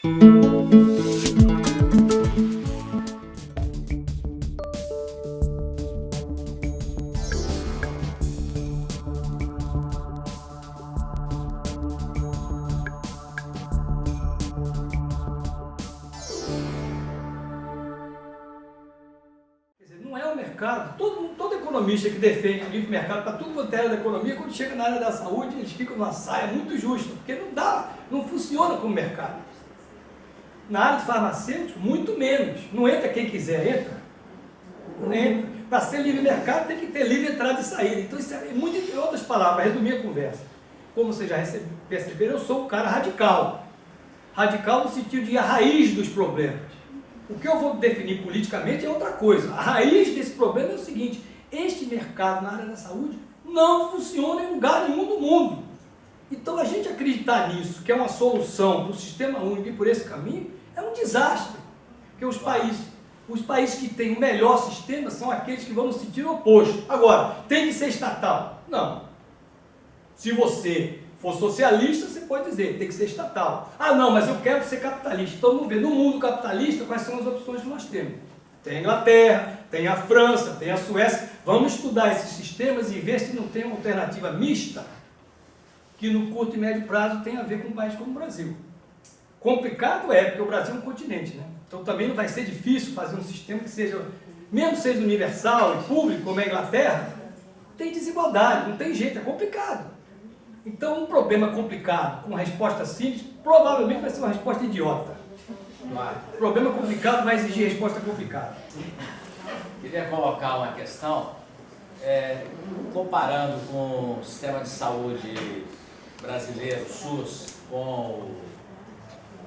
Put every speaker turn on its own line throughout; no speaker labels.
Não é o mercado. Todo economista que defende o livre mercado para tudo quanto é área da economia, quando chega na área da saúde, eles ficam numa saia muito justa, porque não funciona como mercado. Na área de farmacêutico, muito menos. Não entra quem quiser, entra. Não entra. Para ser livre mercado tem que ter livre entrada e saída. Então, isso é muito, em outras palavras, para resumir a conversa. Como vocês já perceberam, eu sou um cara radical. Radical no sentido de ir à raiz dos problemas. O que eu vou definir politicamente é outra coisa. A raiz desse problema é o seguinte: este mercado na área da saúde não funciona em lugar nenhum do mundo. Então a gente acreditar nisso, que é uma solução para o sistema único e por esse caminho, é um desastre. Porque os países que têm o melhor sistema são aqueles que vão no sentido oposto. Agora, tem que ser estatal? Não. Se você for socialista, você pode dizer, tem que ser estatal. Ah, não, mas eu quero ser capitalista. Então vamos ver, no mundo capitalista, quais são as opções que nós temos. Tem a Inglaterra, tem a França, tem a Suécia. Vamos estudar esses sistemas e ver se não tem uma alternativa mista, que no curto e médio prazo tem a ver com um país como o Brasil. Complicado é, porque o Brasil é um continente, né? Então também não vai ser difícil fazer um sistema que seja, mesmo seja universal e público, como a Inglaterra, tem desigualdade, não tem jeito, é complicado. Então, um problema complicado com resposta simples, provavelmente vai ser uma resposta idiota. O problema complicado vai exigir resposta complicada.
Queria colocar uma questão, comparando com o sistema de saúde brasileiro, SUS, com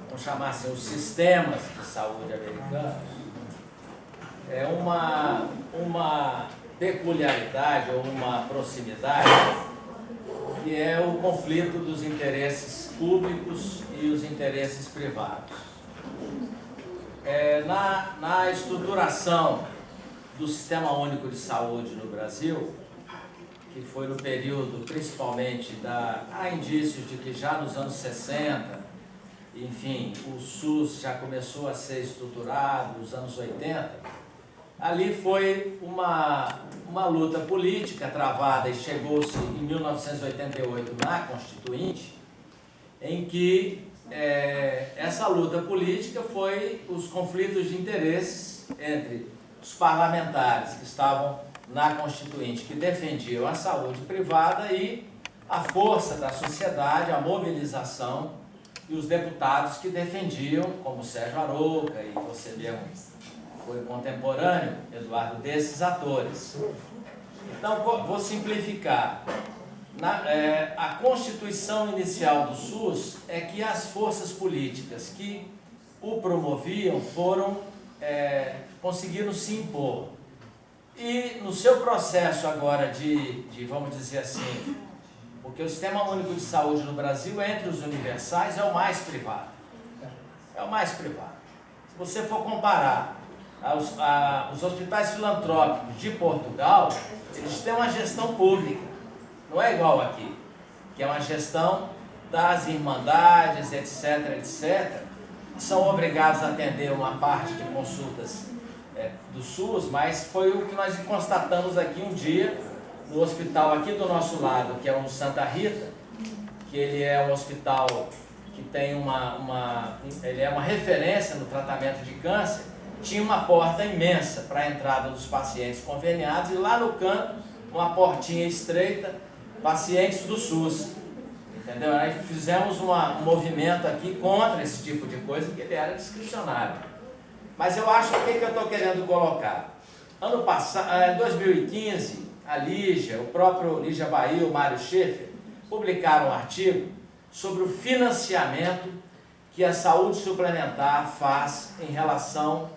vamos chamar assim, os sistemas de saúde americanos, é uma peculiaridade ou uma proximidade, que é o conflito dos interesses públicos e os interesses privados. Na estruturação do Sistema Único de Saúde no Brasil, que foi no período principalmente há indícios de que já nos anos 60, enfim, o SUS já começou a ser estruturado, nos anos 80, ali foi uma luta política travada e chegou-se em 1988 na Constituinte, em que essa luta política foi os conflitos de interesses entre os parlamentares que estavam na Constituinte, que defendiam a saúde privada, e a força da sociedade, a mobilização, e os deputados que defendiam, como Sérgio Arouca, e você mesmo foi contemporâneo, Eduardo, desses atores. Então, vou simplificar. A Constituição inicial do SUS é que as forças políticas que o promoviam conseguiram se impor. E no seu processo agora vamos dizer assim, porque o Sistema Único de Saúde no Brasil, entre os universais, é o mais privado. É o mais privado. Se você for comparar os hospitais filantrópicos de Portugal, eles têm uma gestão pública, não é igual aqui, que é uma gestão das irmandades, etc, etc, que são obrigados a atender uma parte de consultas do SUS, mas foi o que nós constatamos aqui um dia, no hospital aqui do nosso lado, que é o Santa Rita, que ele é um hospital que tem ele é uma referência no tratamento de câncer. Tinha uma porta imensa para a entrada dos pacientes conveniados e lá no canto, uma portinha estreita, pacientes do SUS. Entendeu? Aí fizemos um movimento aqui contra esse tipo de coisa, que ele era discricionário. Mas eu acho que eu estou querendo colocar. Ano passado, em 2015, a Lígia, o próprio Lígia Bahia, o Mário Schaeffer, publicaram um artigo sobre o financiamento que a saúde suplementar faz em relação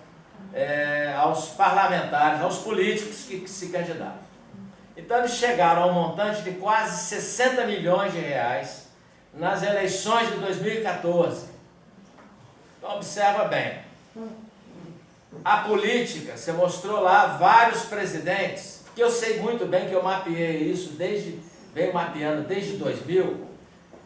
aos parlamentares, aos políticos que se candidatam. Então eles chegaram a um montante de quase 60 milhões de reais nas eleições de 2014. Então observa bem, a política, você mostrou lá vários presidentes, que eu sei muito bem que eu mapeei isso venho mapeando desde 2000,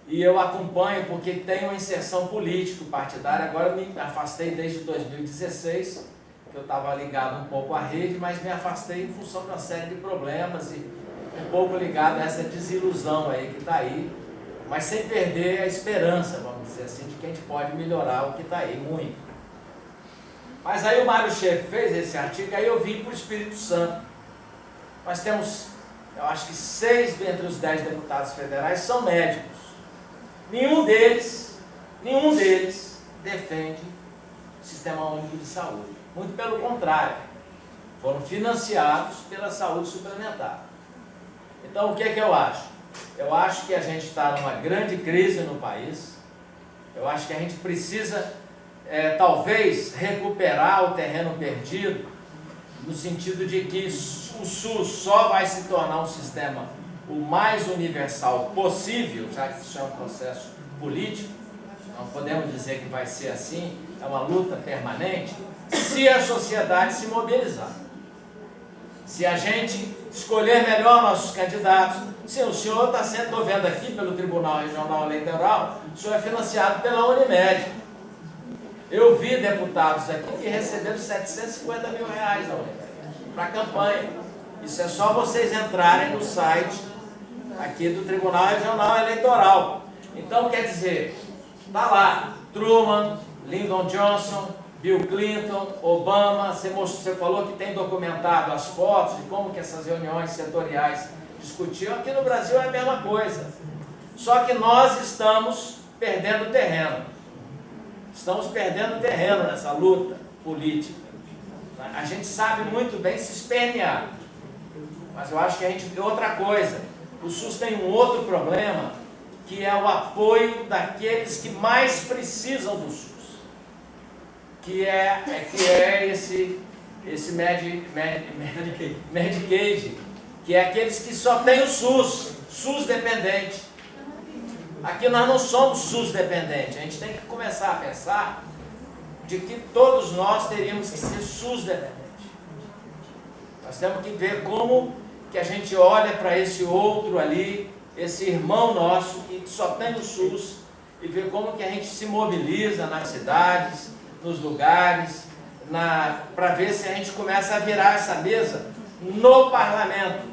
e eu acompanho porque tem uma inserção político-partidária. Agora eu me afastei desde 2016, que eu estava ligado um pouco à rede, mas me afastei em função de uma série de problemas e um pouco ligado a essa desilusão aí que está aí, mas sem perder a esperança, vamos dizer assim, de que a gente pode melhorar o que está aí, muito. Mas aí o Mário Schaefer fez esse artigo, aí eu vim para o Espírito Santo. Nós temos, eu acho que 6 dentre os 10 deputados federais são médicos. Nenhum deles defende o Sistema Único de Saúde. Muito pelo contrário, foram financiados pela saúde suplementar. Então, o que é que eu acho? Eu acho que a gente está numa grande crise no país. Eu acho que a gente precisa, talvez, recuperar o terreno perdido, no sentido de que o SUS só vai se tornar um sistema o mais universal possível, já que isso é um processo político, não podemos dizer que vai ser assim, é uma luta permanente, se a sociedade se mobilizar. Se a gente escolher melhor nossos candidatos. Sim, o senhor está sendo, estou vendo aqui pelo Tribunal Regional Eleitoral, o senhor é financiado pela Unimed. Eu vi deputados aqui que receberam 750 mil reais para a campanha. Isso é só vocês entrarem no site aqui do Tribunal Regional Eleitoral. Então, quer dizer, está lá, Truman, Lyndon Johnson, Bill Clinton, Obama, você falou que tem documentado as fotos de como que essas reuniões setoriais discutiam. Aqui no Brasil é a mesma coisa. Só que nós estamos perdendo terreno. Estamos perdendo terreno nessa luta política. A gente sabe muito bem se espernear. Mas eu acho que a gente... Outra coisa, o SUS tem um outro problema, que é o apoio daqueles que mais precisam do SUS. Que é esse Medicaid, que é aqueles que só tem o SUS dependente. Aqui nós não somos SUS dependente, a gente tem que começar a pensar de que todos nós teríamos que ser SUS dependente. Nós temos que ver como que a gente olha para esse outro ali, esse irmão nosso que só tem o SUS, e ver como que a gente se mobiliza nas cidades, nos lugares, para ver se a gente começa a virar essa mesa no parlamento.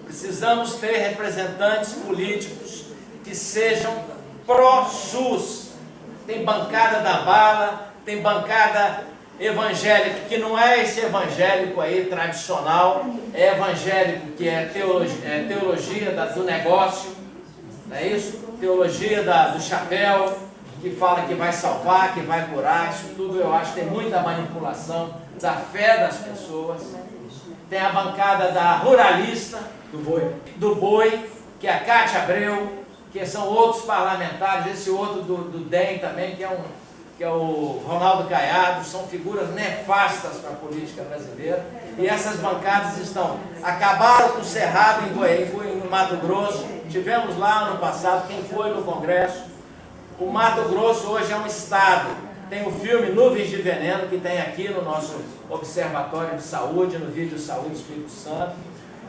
Precisamos ter representantes políticos que sejam pró-SUS. Tem bancada da bala, tem bancada evangélica, que não é esse evangélico aí tradicional, é evangélico que é teologia do negócio, não é isso? Teologia do chapéu, que fala que vai salvar, que vai curar. Isso tudo eu acho que tem muita manipulação da fé das pessoas. Tem a bancada da ruralista, do boi, que é a Cátia Abreu, que são outros parlamentares, esse outro do DEM também, que é o Ronaldo Caiado. São figuras nefastas para a política brasileira. E essas bancadas acabaram com o Cerrado em Mato Grosso. Tivemos lá ano passado, quem foi no Congresso. O Mato Grosso hoje é um estado. Tem o filme Nuvens de Veneno, que tem aqui no nosso Observatório de Saúde, no Vídeo Saúde Espírito Santo.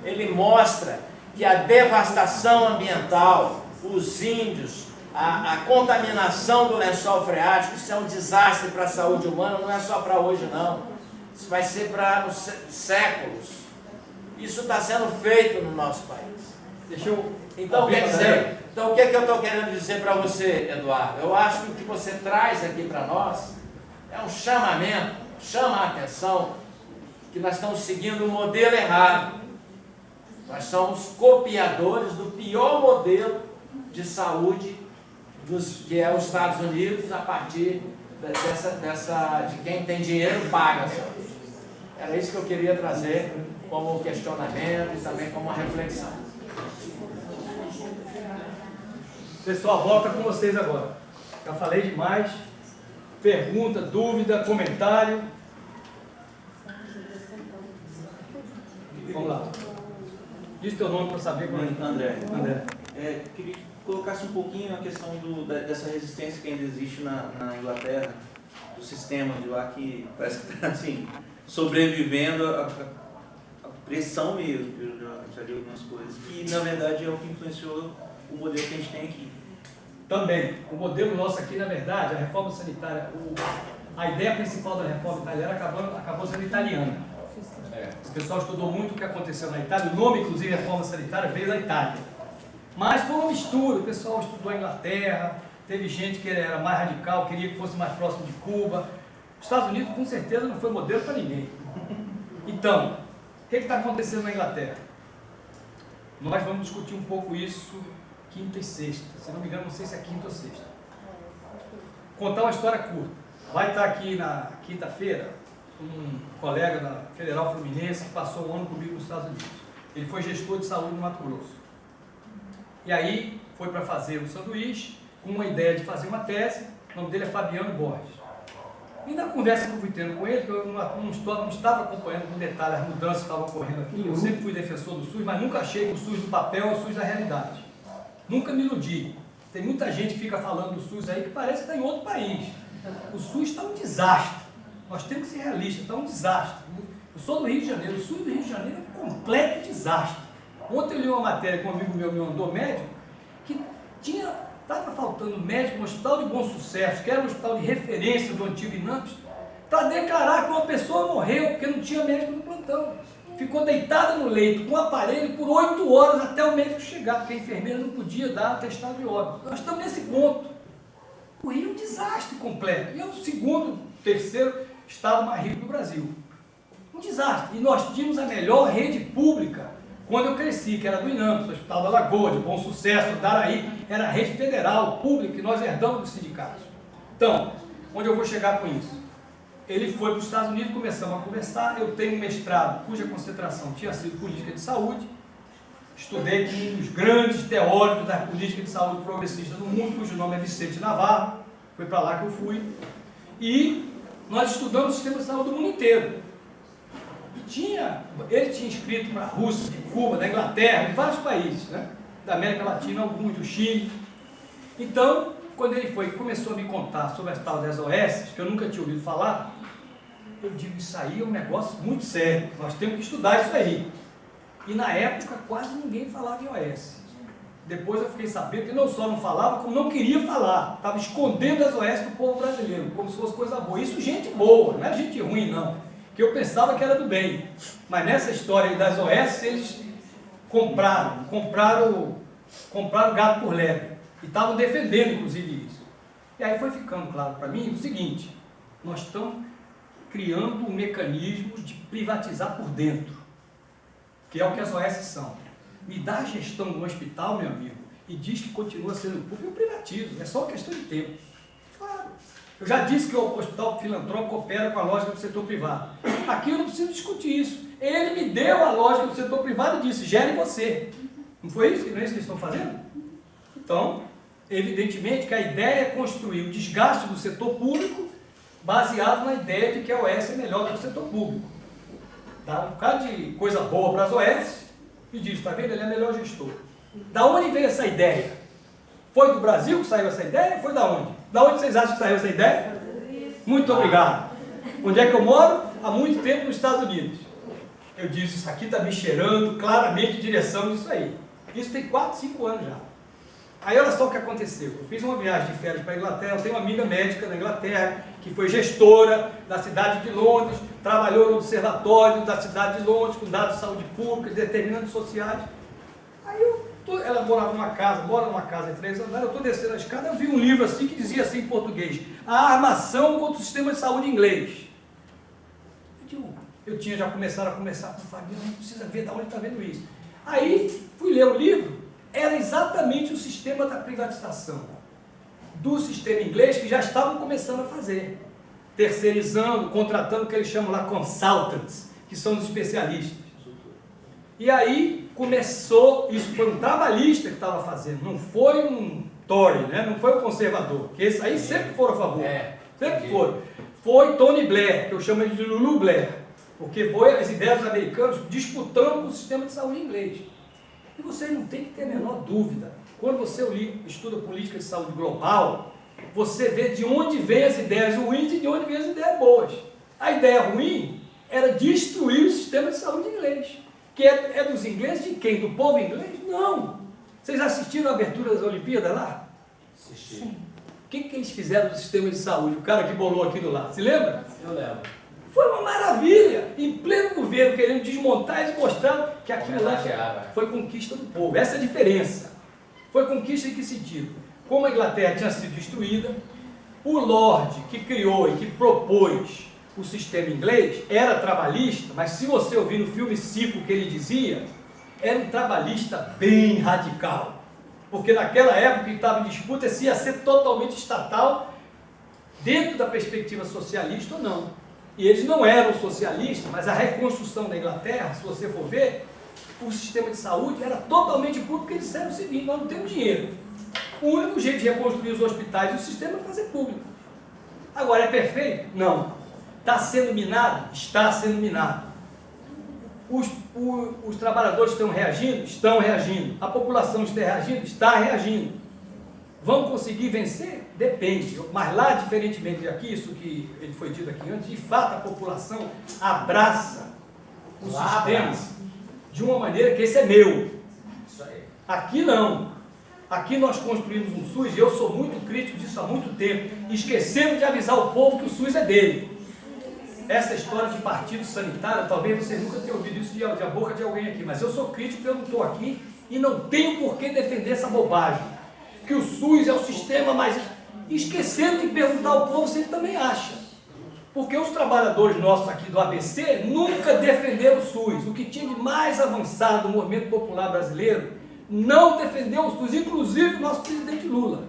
Ele mostra que a devastação ambiental, os índios, a contaminação do lençol freático, isso é um desastre para a saúde humana, não é só para hoje não. Isso vai ser para séculos. Isso está sendo feito no nosso país. Então, quer dizer, o que eu estou querendo dizer para você, Eduardo? Eu acho que o que você traz aqui para nós é um chamamento, chama a atenção que nós estamos seguindo um modelo errado. Nós somos copiadores do pior modelo de saúde que é os Estados Unidos, a partir de quem tem dinheiro paga a saúde. Era isso que eu queria trazer como questionamento e também como uma reflexão.
Pessoal, volta com vocês agora. Já falei demais. Pergunta, dúvida, comentário. Vamos lá. Diz teu nome para saber qual é.
André. Queria que colocasse um pouquinho a questão dessa resistência que ainda existe na Inglaterra, do sistema de lá que parece que está assim, sobrevivendo a pressão mesmo. Eu já li algumas coisas. Que na verdade é o que influenciou o modelo que a gente tem aqui.
Também. O modelo nosso aqui, na verdade, a reforma sanitária, a ideia principal da reforma italiana acabou sendo italiana. O pessoal estudou muito o que aconteceu na Itália, o nome, inclusive, reforma sanitária, veio da Itália. Mas foi uma mistura, o pessoal estudou a Inglaterra, teve gente que era mais radical, queria que fosse mais próximo de Cuba. Os Estados Unidos, com certeza, não foi modelo para ninguém. Então, o que está acontecendo na Inglaterra? Nós vamos discutir um pouco isso quinta e sexta. Se não me engano, não sei se é quinta ou sexta. Contar uma história curta. Vai estar aqui na quinta-feira um colega da Federal Fluminense que passou um ano comigo nos Estados Unidos. Ele foi gestor de saúde no Mato Grosso. E aí foi para fazer um sanduíche, com uma ideia de fazer uma tese. O nome dele é Fabiano Borges. E na conversa que eu fui tendo com ele, que eu não estava acompanhando com detalhe as mudanças que estavam ocorrendo aqui, eu sempre fui defensor do SUS, mas nunca achei que o SUS do papel é o SUS da realidade. Nunca me iludi. Tem muita gente que fica falando do SUS aí que parece que está em outro país. O SUS está um desastre. Nós temos que ser realistas, está um desastre. Eu sou do Rio de Janeiro, o SUS do Rio de Janeiro é um completo desastre. Ontem eu li uma matéria que um amigo meu me mandou, médico, que estava faltando médico no Hospital de Bom Sucesso, que era um hospital de referência do antigo INAMPS, para declarar que uma pessoa morreu porque não tinha médico no plantão. Ficou deitada no leito com um aparelho por 8 horas até o médico chegar, porque a enfermeira não podia dar atestado de óbito. Nós estamos nesse ponto. O Rio é um desastre completo. E é o segundo, terceiro estado mais rico do Brasil. Um desastre. E nós tínhamos a melhor rede pública quando eu cresci, que era do INAMPS, o Hospital da Lagoa, de Bom Sucesso, Daraí, era a rede federal, pública, que nós herdamos dos sindicatos. Então, onde eu vou chegar com isso? Ele foi para os Estados Unidos, começamos a conversar, eu tenho um mestrado cuja concentração tinha sido política de saúde, estudei com um dos grandes teóricos da política de saúde progressista do mundo, cujo nome é Vicente Navarro, foi para lá que eu fui, e nós estudamos o sistema de saúde do mundo inteiro. Ele tinha escrito para a Rússia, de Cuba, da Inglaterra, de vários países, né? Da América Latina, alguns do Chile. Então, quando ele começou a me contar sobre as tal das OS, que eu nunca tinha ouvido falar, eu digo, isso aí é um negócio muito sério, nós temos que estudar isso aí. E na época quase ninguém falava em OS. Depois eu fiquei sabendo que não só não falava, como não queria falar, estava escondendo as OS do povo brasileiro, como se fosse coisa boa. Isso gente boa, não é gente ruim não. Que eu pensava que era do bem, mas nessa história aí das OS, eles compraram gato por lebre, e estavam defendendo inclusive isso. E aí foi ficando claro para mim o seguinte, nós estamos criando um mecanismo de privatizar por dentro, que é o que as OS são. Me dá a gestão do hospital, meu amigo, e diz que continua sendo público, eu privatizo, é só uma questão de tempo. Claro. Eu já disse que o hospital filantrópico opera com a lógica do setor privado. Aqui eu não preciso discutir isso. Ele me deu a lógica do setor privado e disse, gere você. Não foi isso? Não é isso que eles estão fazendo? Então, evidentemente que a ideia é construir o desgaste do setor público baseado na ideia de que a OS é melhor do que o setor público. Dá um bocado de coisa boa para as OS e diz, está vendo? Ele é melhor gestor. Da onde veio essa ideia? Foi do Brasil que saiu essa ideia? Foi da onde? Da onde vocês acham que saiu essa ideia? Muito obrigado. Onde é que eu moro? Há muito tempo nos Estados Unidos. Eu disse, isso aqui está me cheirando claramente em direção disso aí. Isso tem 4, 5 anos já. Aí olha só o que aconteceu. Eu fiz uma viagem de férias para a Inglaterra, eu tenho uma amiga médica na Inglaterra, que foi gestora da cidade de Londres, trabalhou no observatório da cidade de Londres, com dados de saúde pública, determinantes sociais. Aí ela mora numa casa de 3 andares, eu estou descendo a escada, eu vi um livro assim que dizia assim em português, A Armação contra o Sistema de Saúde Inglês. Eu tinha já começado a conversar com o Fabiano, não precisa ver de onde está vendo isso. Aí fui ler o livro, era exatamente o sistema da privatização, do sistema inglês que já estavam começando a fazer, terceirizando, contratando o que eles chamam lá consultants, que são os especialistas. E aí começou, isso foi um trabalhista que estava fazendo, não foi um Tory, né? Não foi um conservador, que esses aí sempre foram a favor, sempre foram. Foi Tony Blair, que eu chamo ele de Lulu Blair, porque foi as ideias dos americanos disputando com o sistema de saúde inglês. E vocês não tem que ter a menor dúvida, quando você estuda política de saúde global, você vê de onde vêm as ideias ruins e de onde vêm as ideias boas. A ideia ruim era destruir o sistema de saúde inglês. Que é dos ingleses de quem? Do povo inglês? Não! Vocês assistiram a abertura das Olimpíadas lá?
Assisti.
O que eles fizeram do sistema de saúde? O cara que bolou aquilo lá, se lembra?
Eu lembro.
Foi uma maravilha, em pleno governo, querendo desmontar, eles mostraram que aquilo lá foi conquista do povo. Essa é a diferença. Foi conquista em que sentido? Como a Inglaterra tinha sido destruída, o Lorde que criou e que propôs o sistema inglês era trabalhista, mas se você ouvir no filme Ciclo o que ele dizia, era um trabalhista bem radical. Porque naquela época que estava em disputa se ia ser totalmente estatal dentro da perspectiva socialista ou não. E eles não eram socialistas, mas a reconstrução da Inglaterra, se você for ver, o sistema de saúde era totalmente público, porque eles disseram o seguinte: nós não temos dinheiro. O único jeito de reconstruir os hospitais e o sistema é fazer público. Agora, é perfeito? Não. Está sendo minado? Está sendo minado. Os trabalhadores estão reagindo? Estão reagindo. A população está reagindo? Está reagindo. Vão conseguir vencer? Depende. Mas lá, diferentemente daqui, isso que ele foi dito aqui antes, de fato a população abraça o sistema de uma maneira que esse é meu.
Isso aí.
Aqui não. Aqui nós construímos um SUS, e eu sou muito crítico disso há muito tempo, esquecendo de avisar o povo que o SUS é dele. Essa história de partido sanitário, talvez vocês nunca tenham ouvido isso de boca de alguém aqui, mas eu sou crítico, eu não estou aqui e não tenho por que defender essa bobagem. Que o SUS é o sistema mais... Esquecendo de perguntar ao povo se ele também acha. Porque os trabalhadores nossos aqui do ABC nunca defenderam o SUS. O que tinha de mais avançado no movimento popular brasileiro não defendeu o SUS, inclusive o nosso presidente Lula.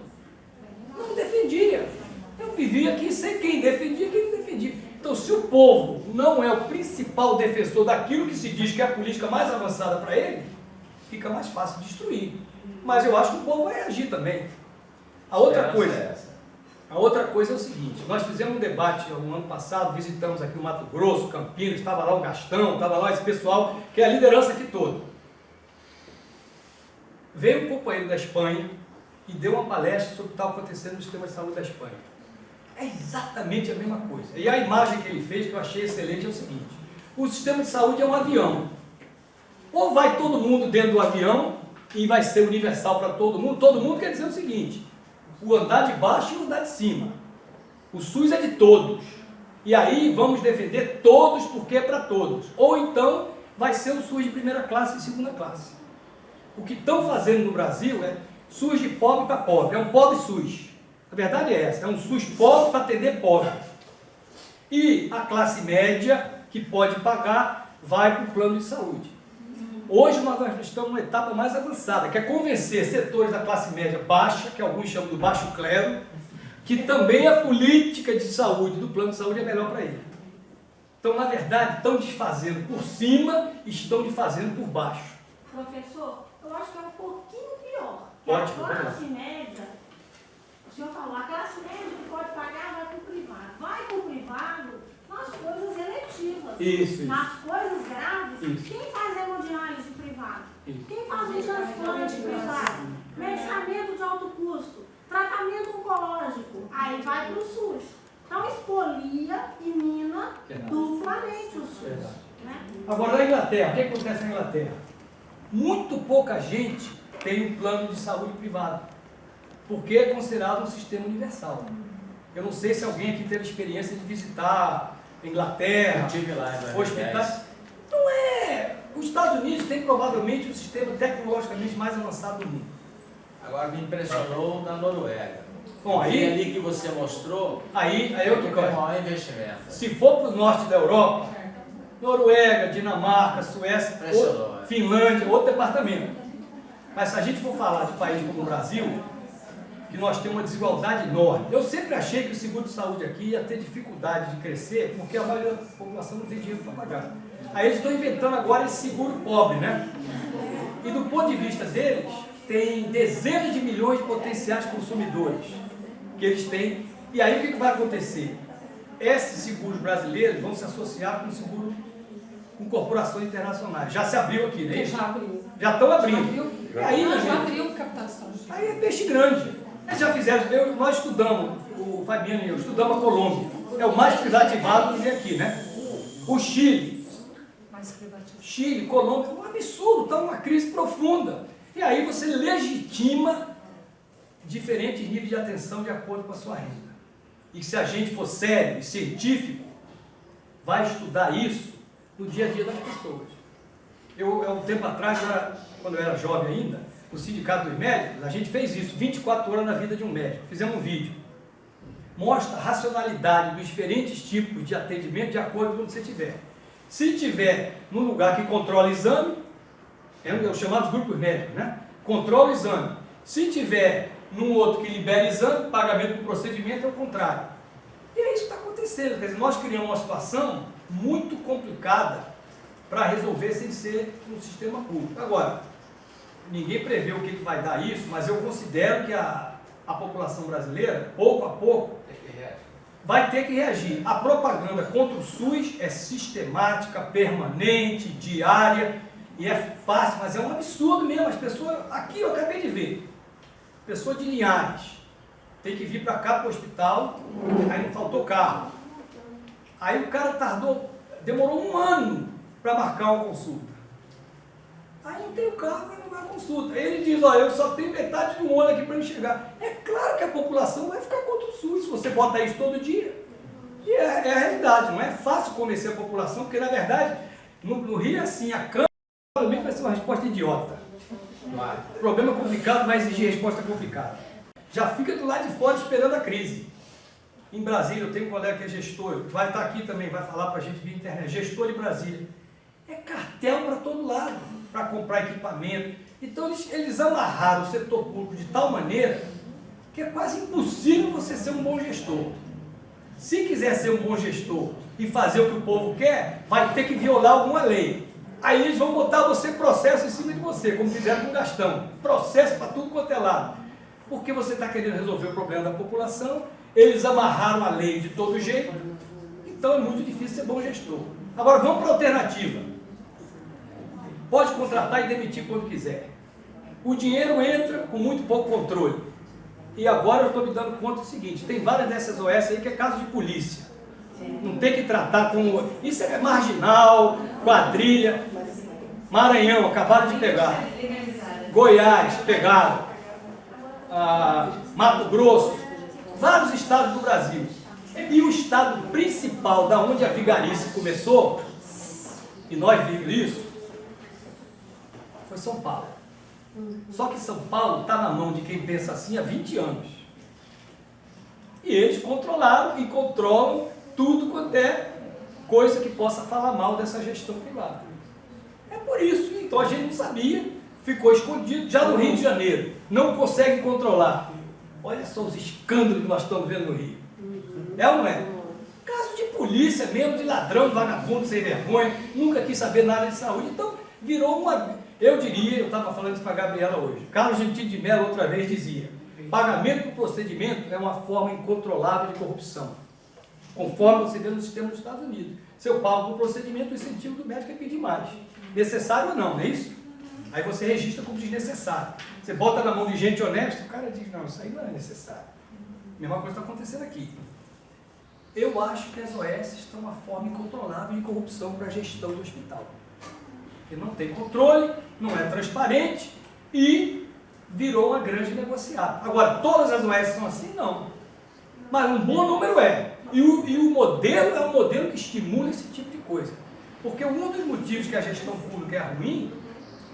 Não defendia. Eu vivia aqui sem quem defendia e quem não defendia. Então, se o povo não é o principal defensor daquilo que se diz que é a política mais avançada para ele, fica mais fácil destruir. Mas eu acho que o povo vai reagir também. A outra coisa é o seguinte: nós fizemos um debate no ano passado, visitamos aqui o Mato Grosso, Campinas, estava lá o Gastão, estava lá esse pessoal, que é a liderança aqui toda. Veio um companheiro da Espanha e deu uma palestra sobre o que estava acontecendo no sistema de saúde da Espanha. É exatamente a mesma coisa. E a imagem que ele fez, que eu achei excelente, é o seguinte: o sistema de saúde é um avião. Ou vai todo mundo dentro do avião e vai ser universal para todo mundo quer dizer o seguinte: o andar de baixo e o andar de cima. O SUS é de todos. E aí vamos defender todos porque é para todos. Ou então vai ser o SUS de primeira classe e segunda classe. O que estão fazendo no Brasil é SUS de pobre para pobre. É um pobre SUS. A verdade é essa, é um SUS pobre para atender pobre. E a classe média, que pode pagar, vai para o plano de saúde. Hoje nós estamos numa etapa mais avançada, que é convencer setores da classe média baixa, que alguns chamam do baixo clero, que também a política de saúde, do plano de saúde, é melhor para ele. Então, na verdade, estão desfazendo por cima e estão desfazendo por baixo.
Professor, eu acho que é um pouquinho pior.
Ótimo,
a classe média, o senhor falou, a classe média que pode pagar vai para o privado. Vai para o privado nas coisas eletivas.
Isso.
Nas coisas graves.
Isso.
Quem faz hemodiálise privado?
Isso.
Quem faz um transplante privado? Medicamento de alto custo? Tratamento oncológico? Aí vai para o SUS. Então expolia e mina duplamente o SUS. Né?
Agora, na Inglaterra, o que acontece na Inglaterra? Muito pouca gente tem um plano de saúde privado, porque é considerado um sistema universal. Eu não sei se alguém aqui teve experiência de visitar Inglaterra, hospitais. Não é! Os Estados Unidos têm provavelmente o sistema tecnologicamente mais avançado do mundo.
Agora me impressionou na Noruega.
Bom,
E
aí
ali que você mostrou,
é outro
o
coisa.
maior investimento.
Se for para o norte da Europa, Noruega, Dinamarca, Suécia,
Impressionou,
Finlândia, outro departamento. Mas se a gente for falar de país como o Brasil, que nós temos uma desigualdade enorme. Eu sempre achei que o seguro de saúde aqui ia ter dificuldade de crescer, porque a maioria da população não tem dinheiro para pagar. Aí eles estão inventando agora esse seguro pobre, né? E do ponto de vista deles, tem dezenas de milhões de potenciais consumidores que eles têm. E aí o que vai acontecer? Esses seguros brasileiros vão se associar com seguro com corporações internacionais. Já se abriu aqui, né?
Já abriu.
Já estão abrindo.
Já abriu.
E aí, meu
Já
gente,
abriu o capital estrangeiro.
aí é peixe grande. Eles já fizeram, nós estudamos, o Fabiano e eu, estudamos a Colômbia. É o mais privativado que vem aqui, né? O Chile.
Mais privativo.
Chile, Colômbia, é um absurdo, está numa crise profunda. E aí você legitima diferentes níveis de atenção de acordo com a sua renda. E se a gente for sério e científico, vai estudar isso no dia a dia das pessoas. Há um tempo atrás, quando eu era jovem ainda, no Sindicato dos Médicos, a gente fez isso, 24 horas na vida de um médico. Fizemos um vídeo. Mostra a racionalidade dos diferentes tipos de atendimento de acordo com onde você estiver. Se tiver num lugar que controla exame, é o chamado grupos médicos, né? Controla o exame. Se tiver num outro que libera exame, pagamento do procedimento é o contrário. E é isso que está acontecendo. Quer dizer, nós criamos uma situação muito complicada para resolver sem ser um sistema público. Agora, ninguém prevê o que vai dar isso, mas eu considero que a população brasileira, pouco a pouco, vai ter que reagir. A propaganda contra o SUS é sistemática, permanente, diária, e é fácil, mas é um absurdo mesmo. As pessoas, aqui eu acabei de ver, pessoa de Linhares, tem que vir para cá para o hospital, aí não faltou carro. Aí o cara demorou 1 ano para marcar uma consulta. Aí não tem o carro, aí não vai à consulta. Aí ele diz, olha, eu só tenho metade de um ano aqui para enxergar. É claro que a população vai ficar contra o SUS, se você bota isso todo dia. E é a realidade, não é fácil convencer a população, porque na verdade, no Rio é assim, a Câmara provavelmente vai ser uma resposta idiota. Problema complicado vai exigir resposta complicada. Já fica do lado de fora esperando a crise. Em Brasília, eu tenho um colega que é gestor, vai estar aqui também, vai falar para a gente via internet, gestor de Brasília. É cartel para todo lado, para comprar equipamento. Então eles amarraram o setor público de tal maneira que é quase impossível você ser um bom gestor. Se quiser ser um bom gestor e fazer o que o povo quer, vai ter que violar alguma lei. Aí eles vão botar você processo em cima de você, como fizeram com o Gastão. Processo para tudo quanto é lado. Porque você está querendo resolver o problema da população, eles amarraram a lei de todo jeito, então é muito difícil ser bom gestor. Agora vamos para a alternativa. Pode contratar e demitir quando quiser. O dinheiro entra com muito pouco controle. E agora eu estou me dando conta do seguinte, tem várias dessas OS aí que é caso de polícia. Não tem que tratar com... Isso é marginal, quadrilha. Maranhão, acabaram de pegar. Goiás, pegaram. Mato Grosso. Vários estados do Brasil. E o estado principal, da onde a vigarice começou, e nós vimos isso, foi São Paulo. Só que São Paulo está na mão de quem pensa assim há 20 anos. E eles controlaram e controlam tudo quanto é coisa que possa falar mal dessa gestão privada. É por isso, então a gente não sabia, ficou escondido. Já no Rio de Janeiro, não consegue controlar. Olha só os escândalos que nós estamos vendo no Rio. É ou não é? Caso de polícia mesmo, de ladrão, de vagabundo, sem vergonha, nunca quis saber nada de saúde. Então, virou uma... Eu diria, eu estava falando isso para a Gabriela hoje, Carlos Gentil de Mello outra vez dizia, pagamento por procedimento é uma forma incontrolável de corrupção. Conforme você vê no sistema dos Estados Unidos. Se eu pago por procedimento, o incentivo do médico é pedir mais. Necessário ou não, não é isso? Aí você registra como desnecessário. Você bota na mão de gente honesta, o cara diz, não, isso aí não é necessário. A mesma coisa está acontecendo aqui. Eu acho que as OS estão uma forma incontrolável de corrupção para a gestão do hospital. Porque não tem controle, não é transparente e virou uma grande negociada. Agora, todas as OS são assim? Não. Mas um bom número é. E o modelo é um modelo que estimula esse tipo de coisa. Porque um dos motivos que a gestão pública é ruim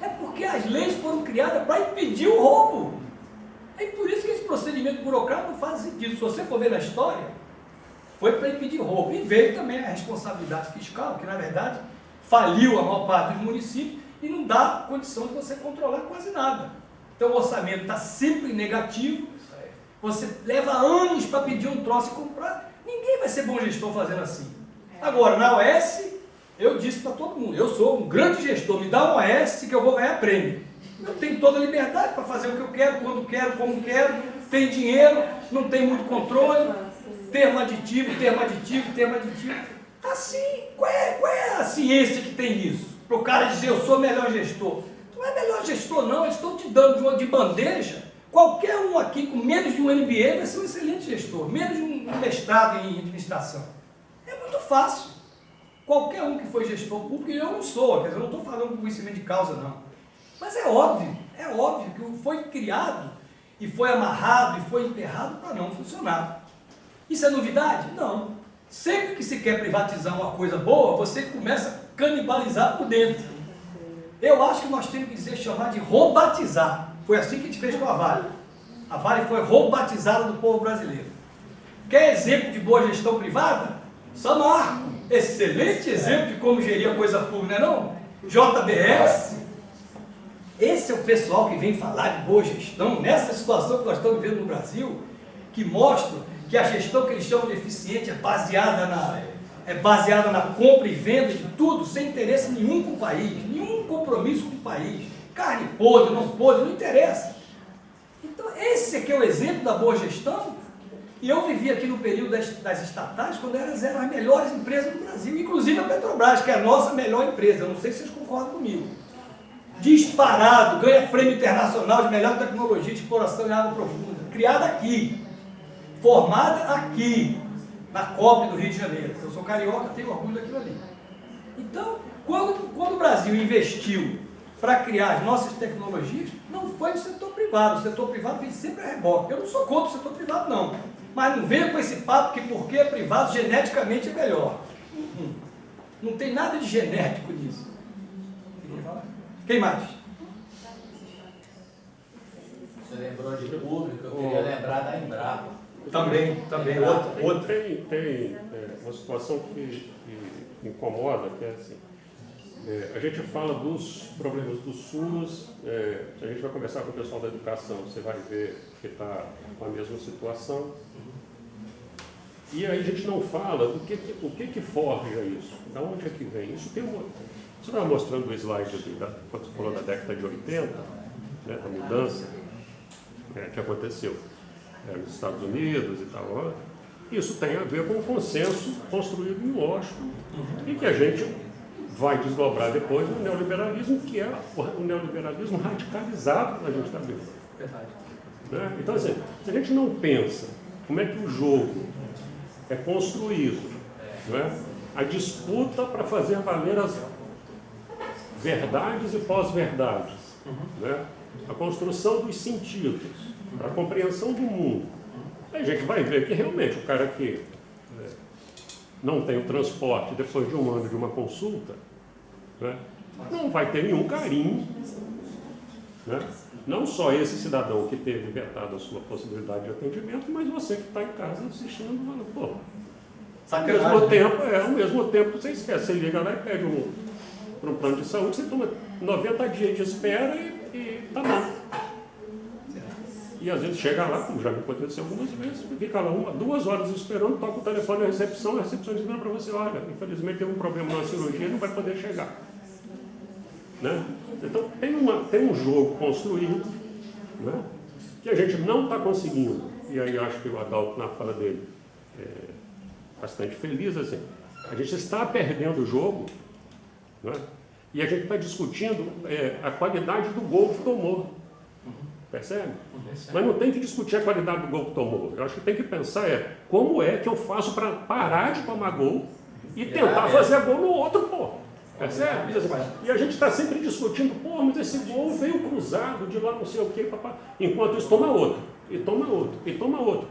é porque as leis foram criadas para impedir o roubo. É por isso que esse procedimento burocrático não faz sentido. Se você for ver na história, foi para impedir roubo. E veio também a responsabilidade fiscal, que na verdade faliu a maior parte dos municípios e não dá condição de você controlar quase nada. Então o orçamento está sempre negativo, você leva anos para pedir um troço e comprar, ninguém vai ser bom gestor fazendo assim. Agora, na OS, eu disse para todo mundo, eu sou um grande gestor, me dá um OS que eu vou ganhar prêmio. Eu tenho toda a liberdade para fazer o que eu quero, quando quero, como quero, tem dinheiro, não tem muito controle, termo aditivo. Assim, qual é a ciência que tem nisso? Para o cara dizer, eu sou o melhor gestor. Não é melhor gestor não, eles estão te dando de bandeja. Qualquer um aqui com menos de um MBA vai ser um excelente gestor, menos de um mestrado em administração. É muito fácil. Qualquer um que foi gestor público, e eu não sou, quer dizer, eu não estou falando com conhecimento de causa não. Mas é óbvio que foi criado e foi amarrado e foi enterrado para não funcionar. Isso é novidade? Não. Sempre que se quer privatizar uma coisa boa, você começa a canibalizar por dentro. Eu acho que nós temos que chamar de roubatizar. Foi assim que a gente fez com a Vale. A Vale foi roubatizada do povo brasileiro. Quer exemplo de boa gestão privada? Samarco. Excelente exemplo de como gerir a coisa pública, não é não? JBS. Esse é o pessoal que vem falar de boa gestão, nessa situação que nós estamos vivendo no Brasil, que mostra que a gestão que eles chamam de eficiente é baseada na compra e venda de tudo, sem interesse nenhum com o país, nenhum compromisso com o país. Carne podre, não interessa. Então esse aqui é o exemplo da boa gestão. E eu vivi aqui no período das estatais, quando elas eram as melhores empresas do Brasil, inclusive a Petrobras, que é a nossa melhor empresa. Eu não sei se vocês concordam comigo. Disparado, ganha prêmio internacional de melhor tecnologia de exploração em água profunda, criada aqui, formada aqui, na COP do Rio de Janeiro. Eu sou carioca, tenho orgulho daquilo ali. Então, quando o Brasil investiu para criar as nossas tecnologias, não foi no setor privado. O setor privado vem sempre a reboque. Eu não sou contra o setor privado, não. Mas não venha com esse papo que porque é privado, geneticamente é melhor. Não tem nada de genético nisso. Quem mais?
Você lembrou de público, eu queria lembrar da Embrapa.
Também, outra.
Tem uma situação que incomoda, que é assim, a gente fala dos problemas do SUS, a gente vai conversar com o pessoal da educação, você vai ver que está com a mesma situação, e aí a gente não fala do que forja isso, da onde é que vem. Isso tem você estava mostrando o slide quando você falou da década de 80, né, da mudança que aconteceu nos Estados Unidos e tal. Isso tem a ver com o consenso construído em Washington e que a gente vai desdobrar depois no neoliberalismo, que é o neoliberalismo radicalizado que a gente está vendo.
Verdade.
Né? Então, assim, se a gente não pensa como é que o jogo é construído, né? A disputa para fazer valer as verdades e pós-verdades, né? A construção dos sentidos, a compreensão do mundo. Aí a gente vai ver que realmente o cara que não tem o transporte depois de um ano de uma consulta, né, não vai ter nenhum carinho, né? Não só esse cidadão que teve vetada a sua possibilidade de atendimento, mas você que está em casa assistindo, falando, pô, ao mesmo tempo você esquece, você liga lá e pede para um plano de saúde, você toma 90 dias de espera e está lá. E às vezes chega lá, como já me aconteceu algumas vezes, fica lá 2 horas esperando, toca o telefone na recepção, a recepcionista diz para você, olha, infelizmente teve um problema na cirurgia, não vai poder chegar. Né? Então tem um jogo construído, né, que a gente não está conseguindo, e aí acho que o Adalto na fala dele é bastante feliz, assim, a gente está perdendo o jogo, né, e a gente está discutindo a qualidade do gol que tomou. Percebe? Mas não tem que discutir a qualidade do gol que tomou. Eu acho que tem que pensar como é que eu faço para parar de tomar gol e tentar fazer gol no outro, pô. Percebe? E a gente está sempre discutindo, pô, mas esse gol veio cruzado de lá não sei o quê, papá. Enquanto isso toma outro, e toma outro, e toma outro.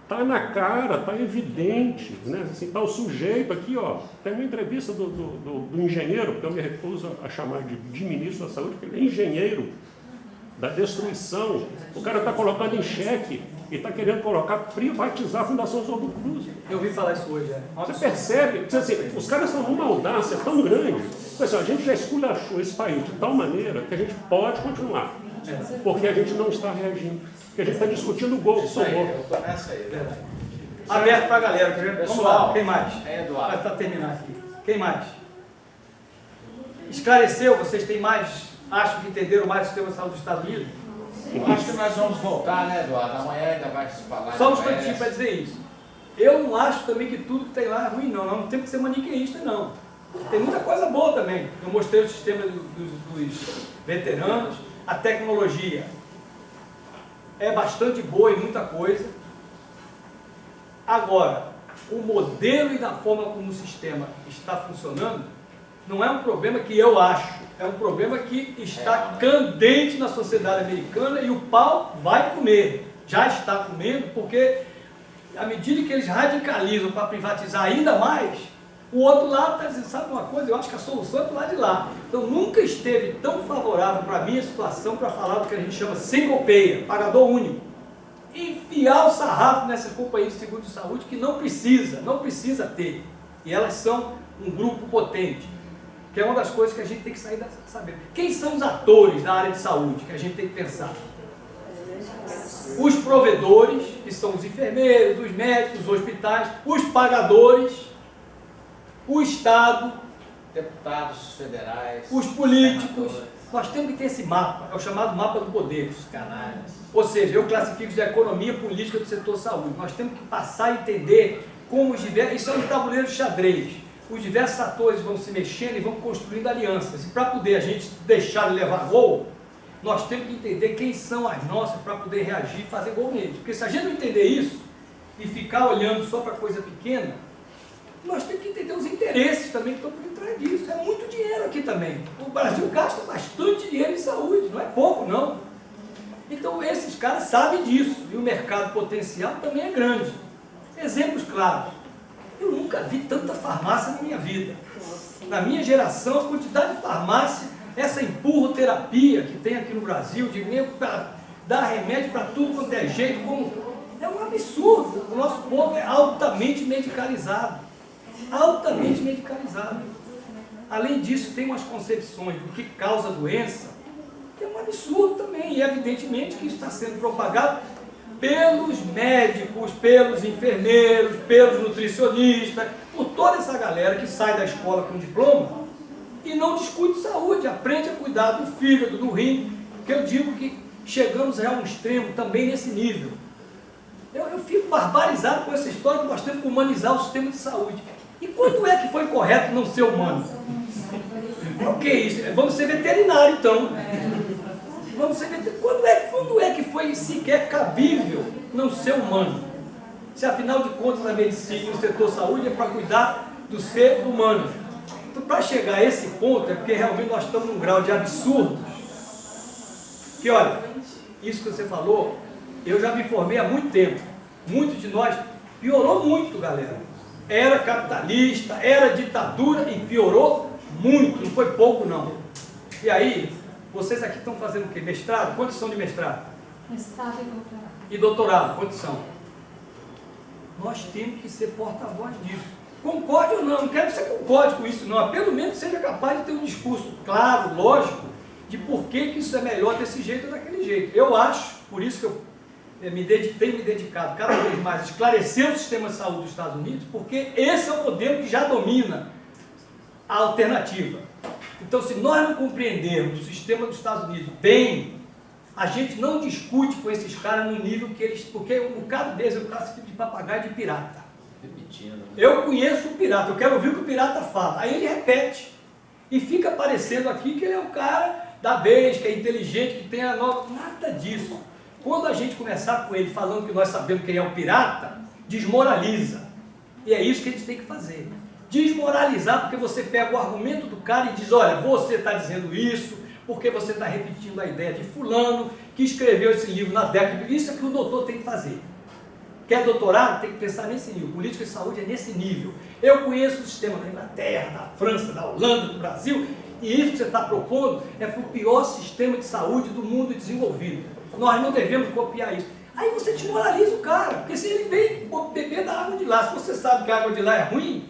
Está na cara, está evidente, né? Assim, está o sujeito aqui, ó. Tem uma entrevista do engenheiro, que eu me recuso a chamar de ministro da saúde, porque ele é engenheiro da destruição. O cara está colocando em xeque e está querendo privatizar a Fundação Oswaldo Cruz.
Eu ouvi falar isso hoje,
Você percebe? Assim, os caras estão numa audácia tão grande. Pessoal, a gente já esculachou esse país de tal maneira que a gente pode continuar. Porque a gente não está reagindo. Porque a gente está discutindo o gol que somou.
Eu estou nessa aí.
Aberto para a galera. Vamos lá, quem mais?
Eduardo.
Para terminar aqui. Quem mais? Esclareceu? Vocês têm mais... Acham que entenderam mais o sistema de saúde dos Estados Unidos?
Acho que nós vamos voltar, né, Eduardo? Amanhã ainda vai se falar.
Só um instantinho para dizer isso. Eu não acho também que tudo que tem lá é ruim, não. Não tem que ser maniqueísta, não. Tem muita coisa boa também. Eu mostrei o sistema dos veteranos, a tecnologia é bastante boa em muita coisa. Agora, o modelo e da forma como o sistema está funcionando Não é um problema que eu acho, é um problema que está candente na sociedade americana e o pau vai comer. Já está comendo, porque à medida que eles radicalizam para privatizar ainda mais, o outro lado está dizendo, sabe uma coisa, eu acho que a solução é do lado de lá. Então nunca esteve tão favorável para mim a situação para falar do que a gente chama single payer, pagador único. Enfiar o sarrafo nessas companhias de seguro de saúde que não precisa ter. E elas são um grupo potente, que é uma das coisas que a gente tem que sair sabendo. Quem são os atores da área de saúde que a gente tem que pensar? Os provedores, que são os enfermeiros, os médicos, os hospitais, os pagadores, o Estado,
Deputados federais,
os políticos.
senadores.
Nós temos que ter esse mapa, é o chamado mapa do poder.
Os canalhas.
Ou seja, eu classifico de economia política do setor saúde. Nós temos que passar a entender como os diversos... Isso é um tabuleiro de xadrez. Os diversos atores vão se mexendo e vão construindo alianças. E para poder a gente deixar de levar gol, nós temos que entender quem são as nossas para poder reagir e fazer gol neles. Porque se a gente não entender isso e ficar olhando só para coisa pequena, nós temos que entender os interesses também que estão por trás disso. É muito dinheiro aqui também. O Brasil gasta bastante dinheiro em saúde, não é pouco não. Então esses caras sabem disso e o mercado potencial também é grande. Exemplos claros. Eu nunca vi tanta farmácia na minha vida. Na minha geração, a quantidade de farmácia, essa empurroterapia que tem aqui no Brasil, de nego para dar remédio para tudo quanto é jeito, é um absurdo. O nosso povo é altamente medicalizado. Altamente medicalizado. Além disso, tem umas concepções do que causa a doença, que é um absurdo também, e evidentemente que isso está sendo propagado pelos médicos, pelos enfermeiros, pelos nutricionistas, por toda essa galera que sai da escola com diploma e não discute saúde, aprende a cuidar do fígado, do rim, que eu digo que chegamos a um extremo também nesse nível. Eu fico barbarizado com essa história que nós temos que humanizar o sistema de saúde. E quando é que foi correto não ser humano? O que é isso? Vamos ser veterinário então. Vamos ser veterinário. Quando é que foi sequer cabível não ser humano? Se afinal de contas a medicina e o setor saúde é para cuidar do ser humano. Então para chegar a esse ponto é porque realmente nós estamos num grau de absurdo. Que olha, isso que você falou, eu já me formei há muito tempo. Muitos de nós piorou muito, galera. Era capitalista, era ditadura e piorou muito, não foi pouco não. E aí, vocês aqui estão fazendo o quê? Mestrado? Quantos são de mestrado?
Mestrado e doutorado.
E doutorado, quantos são? Nós temos que ser porta-voz disso. Concorde ou não quero que você concorde com isso não, pelo menos seja capaz de ter um discurso claro, lógico, de por que isso é melhor desse jeito ou daquele jeito. Eu acho, por isso que eu tenho me dedicado cada vez mais a esclarecer o sistema de saúde dos Estados Unidos, porque esse é o modelo que já domina a alternativa. Então, se nós não compreendermos o sistema dos Estados Unidos bem, a gente não discute com esses caras no nível que eles... Porque o caso deles é o caso de papagaio de pirata.
Repetindo.
Eu conheço o pirata, eu quero ouvir o que o pirata fala. Aí ele repete. E fica parecendo aqui que ele é o cara da vez, que é inteligente, que tem a nova... Nada disso. Quando a gente começar com ele falando que nós sabemos que ele é um pirata, desmoraliza. E é isso que a gente tem que fazer. Desmoralizar, porque você pega o argumento do cara e diz, olha, você está dizendo isso, porque você está repetindo a ideia de fulano, que escreveu esse livro na década. Isso é que o doutor tem que fazer. Quer doutorado? Tem que pensar nesse nível. Política de saúde é nesse nível. Eu conheço o sistema da Inglaterra, da França, da Holanda, do Brasil, e isso que você está propondo é para o pior sistema de saúde do mundo desenvolvido. Nós não devemos copiar isso. Aí você desmoraliza o cara, porque se ele vem beber da água de lá, se você sabe que a água de lá é ruim,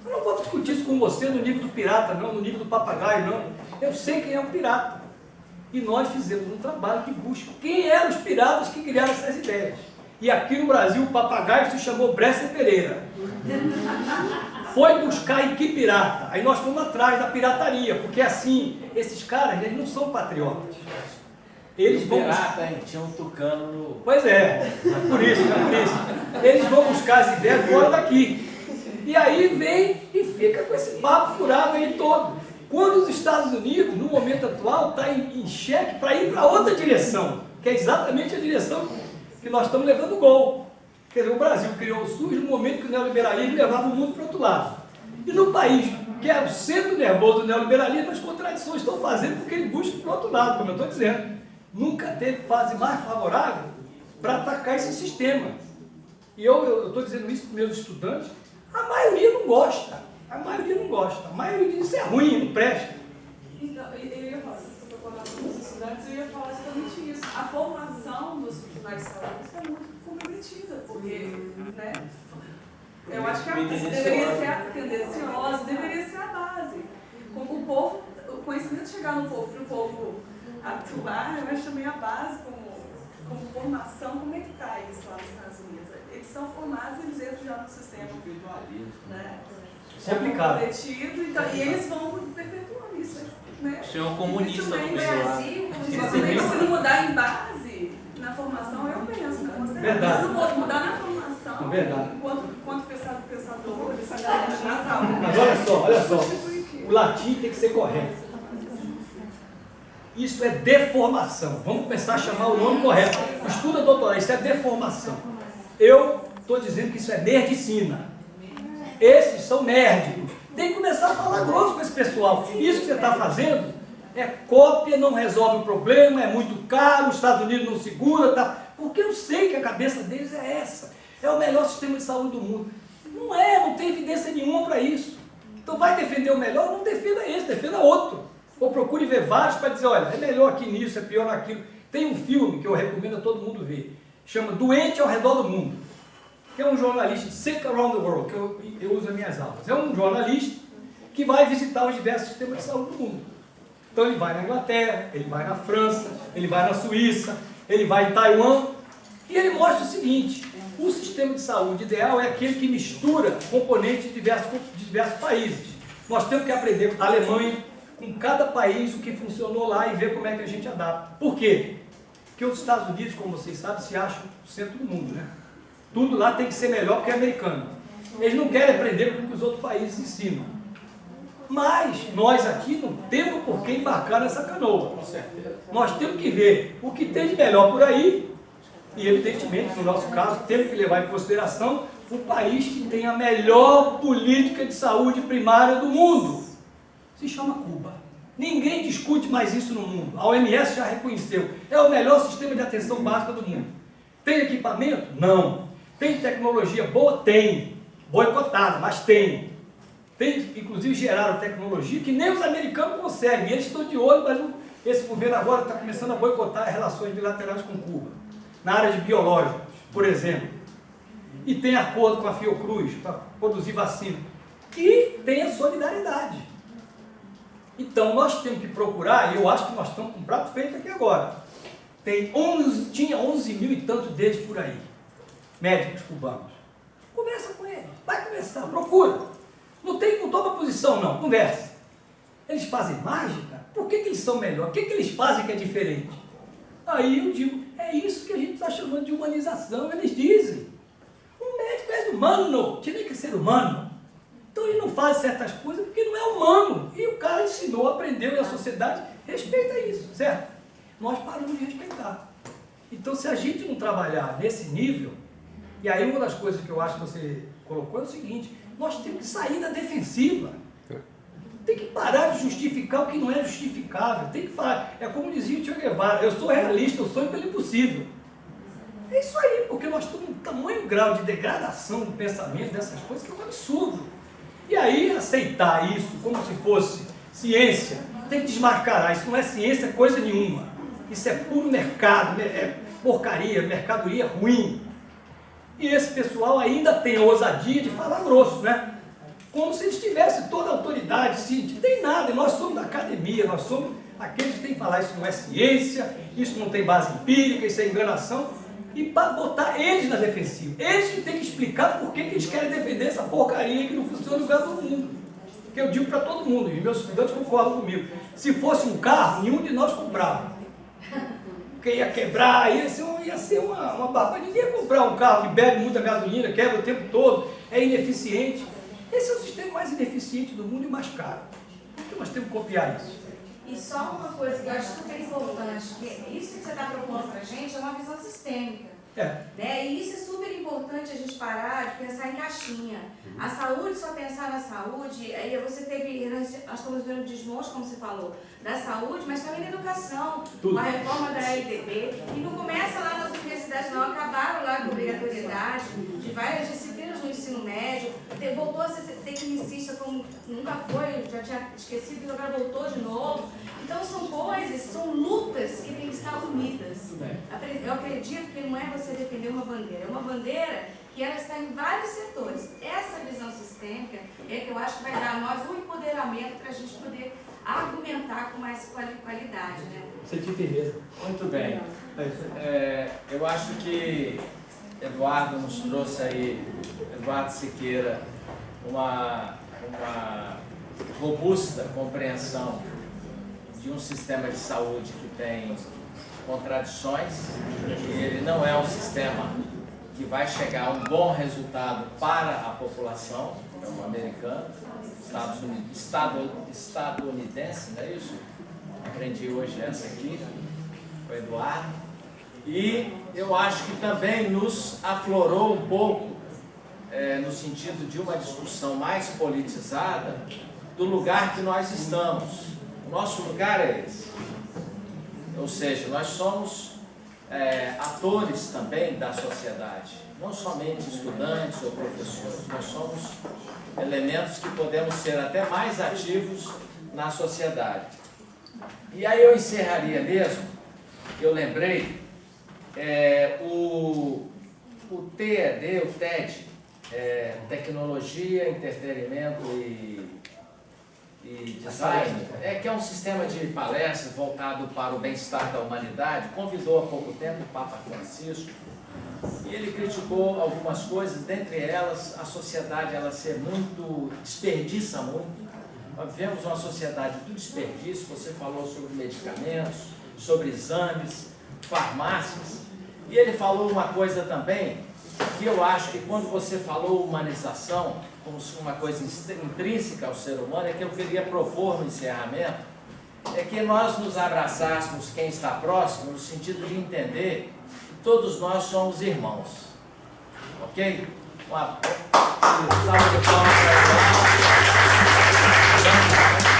eu não vou discutir isso com você no nível do pirata, não, no nível do papagaio, não. Eu sei quem é um pirata. E nós fizemos um trabalho de busca. Quem eram os piratas que criaram essas ideias? E aqui no Brasil o papagaio se chamou Bresser Pereira. Foi buscar em que pirata? Aí nós fomos atrás da pirataria, porque assim, esses caras, eles não são patriotas. Eles vão
buscar... tinha um tucano no...
Pois é, por isso. Eles vão buscar as ideias fora daqui. E aí vem e fica com esse papo furado aí todo. Quando os Estados Unidos, no momento atual, está em xeque para ir para outra direção, que é exatamente a direção que nós estamos levando o gol. Quer dizer, o Brasil criou o SUS no momento que o neoliberalismo levava o mundo para o outro lado. E no país que é o centro nervoso do neoliberalismo, as contradições estão fazendo com que ele busque para o outro lado, como eu estou dizendo. Nunca teve fase mais favorável para atacar esse sistema. E eu estou dizendo isso para os meus estudantes, a maioria não gosta. A maioria não gosta. A maioria diz isso é ruim, não presta.
Então, eu ia falar, se você for falar com os estudantes, eu ia falar exatamente isso. A formação dos profissionais de saúde está muito comprometida, porque, né? Eu acho que deveria ser tendenciosa, deveria ser a base. Como o povo, o conhecimento chegar no povo, para o povo atuar, eu acho também a base como formação. Como é que está isso lá nos Estados Unidos? Eles são formados, eles entram já no sistema, né?
Complicado.
Então, e eles vão perpetuando isso, né?
Você é um comunista no
Brasil, se não mudar em base, na formação, eu penso, né?
Verdade.
Se não mudar na formação,
verdade.
enquanto pensador, essa galera na saúde.
Mas olha só, o latim tem que ser correto. Isso é deformação. Vamos começar a chamar o nome correto. Estuda doutorado, isso é deformação. Eu estou dizendo que isso é nerdicina. Esses são nérdigos. Tem que começar a falar grosso com esse pessoal. Isso que você está fazendo é cópia, não resolve o problema, é muito caro, os Estados Unidos não segura, tá? Porque eu sei que a cabeça deles é essa. É o melhor sistema de saúde do mundo. Não é, não tem evidência nenhuma para isso. Então vai defender o melhor, não defenda esse, defenda outro. Ou procure ver vários para dizer, olha, é melhor aqui nisso, é pior naquilo. Tem um filme que eu recomendo a todo mundo ver, chama Doente ao Redor do Mundo, que é um jornalista de Sick Around the World, que eu uso nas minhas aulas. É um jornalista que vai visitar os diversos sistemas de saúde do mundo. Então ele vai na Inglaterra, ele vai na França, ele vai na Suíça, ele vai em Taiwan, e ele mostra o seguinte: o sistema de saúde ideal é aquele que mistura componentes de diversos países. Nós temos que aprender com a Alemanha, com cada país, o que funcionou lá e ver como é que a gente adapta. Por quê? Porque os Estados Unidos, como vocês sabem, se acham o centro do mundo, né? Tudo lá tem que ser melhor porque é americano. Eles não querem aprender com o que os outros países ensinam. Mas nós aqui não temos por que embarcar nessa canoa. Nós temos que ver o que tem de melhor por aí e, evidentemente, no nosso caso, temos que levar em consideração o país que tem a melhor política de saúde primária do mundo. Se chama Cuba. Ninguém discute mais isso no mundo. A OMS já reconheceu. É o melhor sistema de atenção básica do mundo. Tem equipamento? Não. Tem tecnologia boa? Tem. Boicotada, mas tem. Tem, inclusive, geraram tecnologia que nem os americanos conseguem. Eles estão de olho, mas esse governo agora está começando a boicotar as relações bilaterais com Cuba. Na área de biológicos, por exemplo. E tem acordo com a Fiocruz para produzir vacina. E tem a solidariedade. Então, nós temos que procurar, e eu acho que nós estamos com um prato feito aqui agora. Tinha 11 mil e tantos deles por aí, médicos cubanos. Conversa com eles, vai conversar, procura. Não toma posição não, conversa. Eles fazem mágica? Por que eles são melhores? O que eles fazem que é diferente? Aí eu digo, é isso que a gente está chamando de humanização. Eles dizem, o médico é humano, tinha que ser humano. Então ele não faz certas coisas porque não é humano. E o cara ensinou, aprendeu, e a sociedade respeita isso, certo? Nós paramos de respeitar. Então, se a gente não trabalhar nesse nível, e aí uma das coisas que eu acho que você colocou é o seguinte: nós temos que sair da defensiva. Tem que parar de justificar o que não é justificável. Tem que falar. É como dizia o Che Guevara, eu sou realista, eu sonho pelo impossível. É isso aí, porque nós temos um tamanho grau de degradação do pensamento dessas coisas que é um absurdo. E aí, aceitar isso como se fosse ciência, tem que desmascarar. Isso não é ciência coisa nenhuma. Isso é puro mercado, é porcaria, mercadoria ruim. E esse pessoal ainda tem a ousadia de falar grosso, né? Como se eles tivessem toda a autoridade, não tem nada. Nós somos da academia, nós somos aqueles que têm que falar isso não é ciência, isso não tem base empírica, isso é enganação. E para botar eles na defensiva. Eles que têm que explicar por que eles querem defender essa porcaria que não funciona no lugar do mundo. Que eu digo para todo mundo, e meus estudantes concordam comigo. Se fosse um carro, nenhum de nós comprava. Porque ia quebrar, ia ser uma barba. Ninguém ia comprar um carro que bebe muita gasolina, quebra o tempo todo, é ineficiente. Esse é o sistema mais ineficiente do mundo e mais caro. Então nós temos que copiar isso.
E só uma coisa que eu acho super importante, que isso que você está propondo para a gente é uma visão sistêmica.
Né? E isso é super importante a gente parar de pensar em caixinha. A saúde, só pensar na saúde, aí você teve, nós estamos vendo desmonte, como você falou, da saúde, mas também da educação,
Tudo.
a reforma da LDB, e não começa lá nas universidades não, acabaram lá com a obrigatoriedade de várias disciplinas no ensino médio, voltou a ser tecnicista como nunca foi, já tinha esquecido e agora voltou de novo. Então são coisas, são lutas que têm que estar unidas. Eu acredito que não é você defender uma bandeira, é uma bandeira que ela está em vários setores. Essa visão sistêmica é que eu acho que vai dar a nós um empoderamento para a gente poder argumentar com mais qualidade, né?
Sentir firmeza.
Muito bem.
É isso aí.
Eu acho que Eduardo nos trouxe aí, Eduardo Siqueira, uma robusta compreensão de um sistema de saúde que tem contradições, que ele não é um sistema que vai chegar a um bom resultado para a população, é um americano, estadunidense, não é isso? Aprendi hoje essa aqui, com o Eduardo. E eu acho que também nos aflorou um pouco, no sentido de uma discussão mais politizada, do lugar que nós estamos. O nosso lugar é esse. Ou seja, nós somos atores também da sociedade, não somente estudantes ou professores, nós somos elementos que podemos ser até mais ativos na sociedade. E aí eu encerraria mesmo, eu lembrei, o TED, o TED, Tecnologia, Entretenimento e Design, que é um sistema de palestras voltado para o bem-estar da humanidade, convidou há pouco tempo o Papa Francisco, e ele criticou algumas coisas, dentre elas, a sociedade ela desperdiça muito. Nós vivemos uma sociedade do desperdício, você falou sobre medicamentos, sobre exames, farmácias, e ele falou uma coisa também, que eu acho que quando você falou humanização, como uma coisa intrínseca ao ser humano, é que eu queria propor no encerramento, é que nós nos abraçássemos quem está próximo, no sentido de entender que todos nós somos irmãos. Ok? Uma salva de palmas para